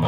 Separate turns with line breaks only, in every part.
Hey,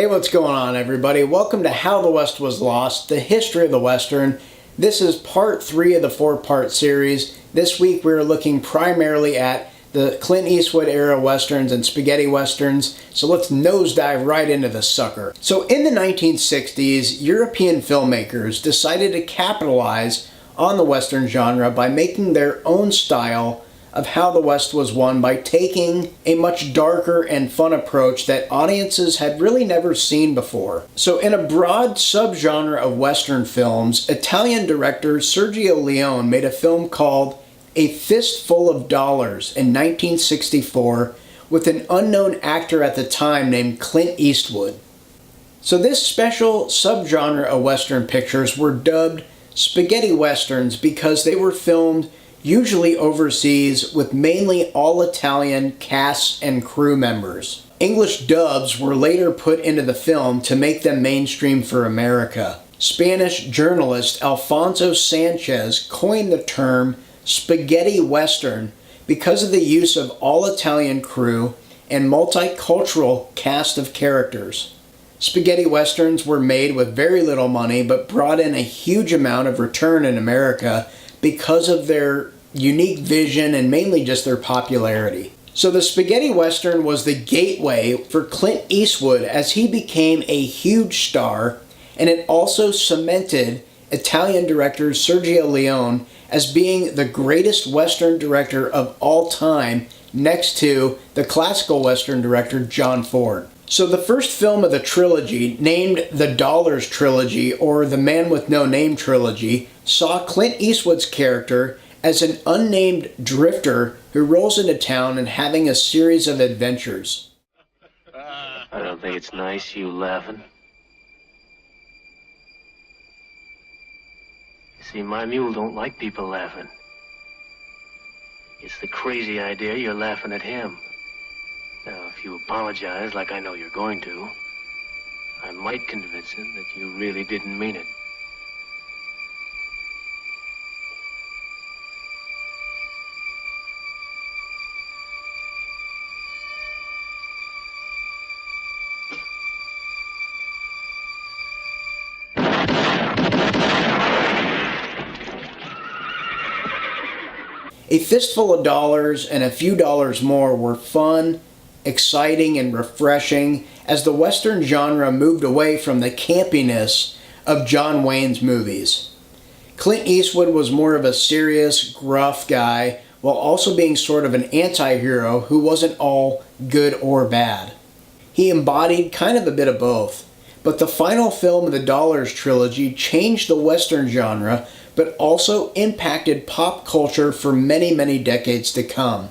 what's going on, everybody? Welcome to How the West Was Lost, the history of the Western. This is part 3 of the 4-part series. This week we're looking primarily at the Clint Eastwood era Westerns and spaghetti Westerns, so let's nosedive right into the sucker. So in the 1960s, European filmmakers decided to capitalize on the Western genre by making their own style of how the West was won by taking a much darker and fun approach that audiences had really never seen before. So in a broad subgenre of Western films, Italian director Sergio Leone made a film called A Fistful of Dollars in 1964 with an unknown actor at the time named Clint Eastwood. So this special subgenre of Western pictures were dubbed spaghetti Westerns because they were filmed usually overseas with mainly all-Italian casts and crew members. English dubs were later put into the film to make them mainstream for America. Spanish journalist Alfonso Sanchez coined the term spaghetti Western because of the use of all-Italian crew and multicultural cast of characters. Spaghetti Westerns were made with very little money but brought in a huge amount of return in America because of their unique vision and mainly just their popularity. So the spaghetti Western was the gateway for Clint Eastwood as he became a huge star, and it also cemented Italian director Sergio Leone as being the greatest Western director of all time next to the classical Western director John Ford. So the first film of the trilogy, named the Dollars Trilogy or the Man with No Name Trilogy, saw Clint Eastwood's character as an unnamed drifter who rolls into town and having a series of adventures.
I don't think it's nice you laughing. You see, my mule don't like people laughing. It's the crazy idea you're laughing at him. Now, if you apologize like I know you're going to, I might convince him that you really didn't mean it.
A Fistful of Dollars and A Few Dollars More were fun, exciting, and refreshing as the Western genre moved away from the campiness of John Wayne's movies. Clint Eastwood was more of a serious, gruff guy while also being sort of an anti-hero who wasn't all good or bad. He embodied kind of a bit of both. But the final film of the Dollars trilogy changed the Western genre but also impacted pop culture for many, many decades to come.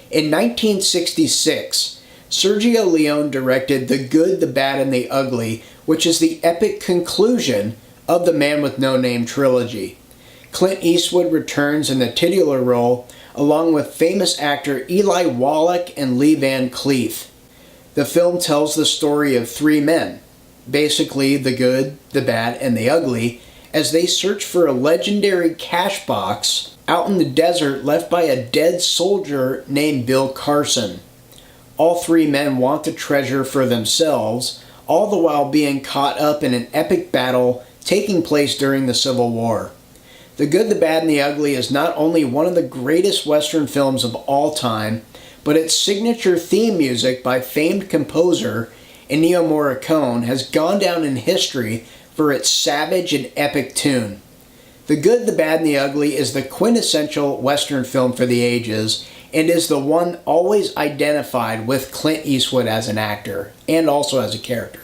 In 1966, Sergio Leone directed The Good, the Bad, and the Ugly, which is the epic conclusion of the Man with No Name trilogy. Clint Eastwood returns in the titular role, along with famous actor Eli Wallach and Lee Van Cleef. The film tells the story of three men, basically the good, the bad, and the ugly, as they search for a legendary cash box out in the desert left by a dead soldier named Bill Carson. All three men want the treasure for themselves, all the while being caught up in an epic battle taking place during the Civil War. The Good, the Bad, and the Ugly is not only one of the greatest Western films of all time, but its signature theme music by famed composer Ennio Morricone has gone down in history for its savage and epic tune. The Good, the Bad, and the Ugly is the quintessential Western film for the ages and is the one always identified with Clint Eastwood as an actor and also as a character.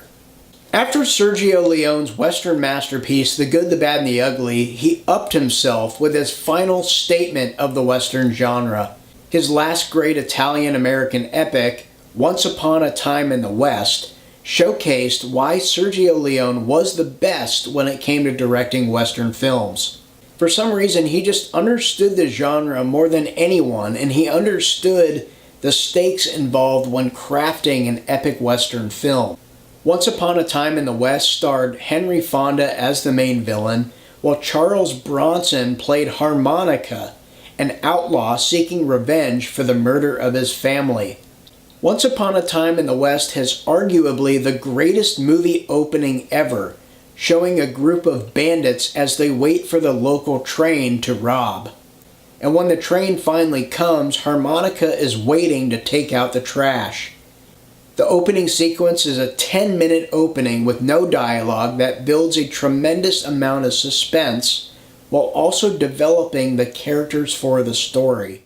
After Sergio Leone's Western masterpiece, The Good, the Bad, and the Ugly, he upped himself with his final statement of the Western genre. His last great Italian-American epic, Once Upon a Time in the West, showcased why Sergio Leone was the best when it came to directing Western films. For some reason, he just understood the genre more than anyone, and he understood the stakes involved when crafting an epic Western film. Once Upon a Time in the West starred Henry Fonda as the main villain, while Charles Bronson played Harmonica, an outlaw seeking revenge for the murder of his family. Once Upon a Time in the West has arguably the greatest movie opening ever, showing a group of bandits as they wait for the local train to rob. And when the train finally comes, Harmonica is waiting to take out the trash. The opening sequence is a 10-minute opening with no dialogue that builds a tremendous amount of suspense while also developing the characters for the story.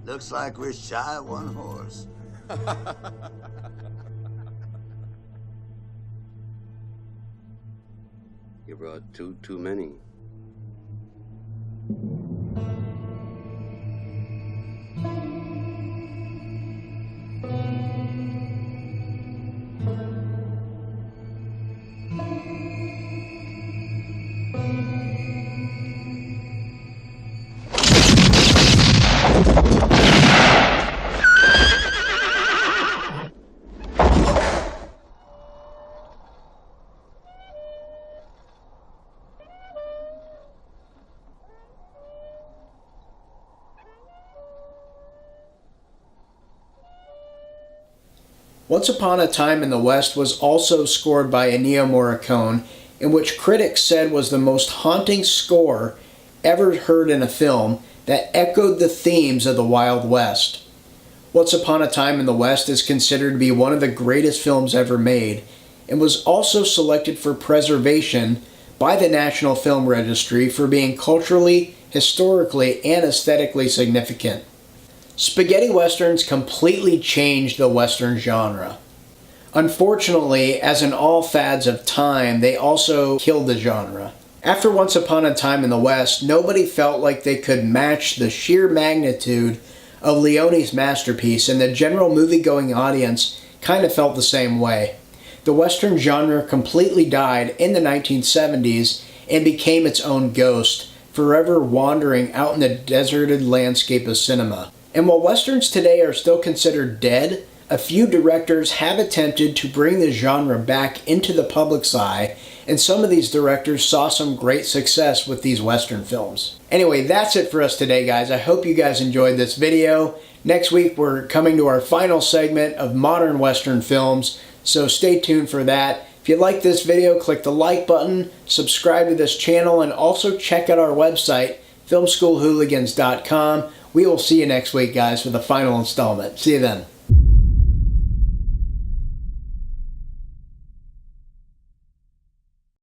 Looks like we're shy of one horse.
You brought two too many.
Once Upon a Time in the West was also scored by Ennio Morricone, in which critics said was the most haunting score ever heard in a film that echoed the themes of the Wild West. Once Upon a Time in the West is considered to be one of the greatest films ever made, and was also selected for preservation by the National Film Registry for being culturally, historically, and aesthetically significant. Spaghetti westerns completely changed the western genre. Unfortunately, as in all fads of time, they also killed the genre. After Once Upon a Time in the West, nobody felt like they could match the sheer magnitude of Leone's masterpiece, and the general movie-going audience kind of felt the same way. The western genre completely died in the 1970s and became its own ghost, forever wandering out in the deserted landscape of cinema. And while westerns today are still considered dead, a few directors have attempted to bring the genre back into the public's eye, and some of these directors saw some great success with these western films. Anyway, that's it for us today, guys. I hope you guys enjoyed this video. Next week, we're coming to our final segment of modern western films, so stay tuned for that. If you like this video, click the like button, subscribe to this channel, and also check out our website, filmschoolhooligans.com. We will see you next week, guys, for the final installment. See you then.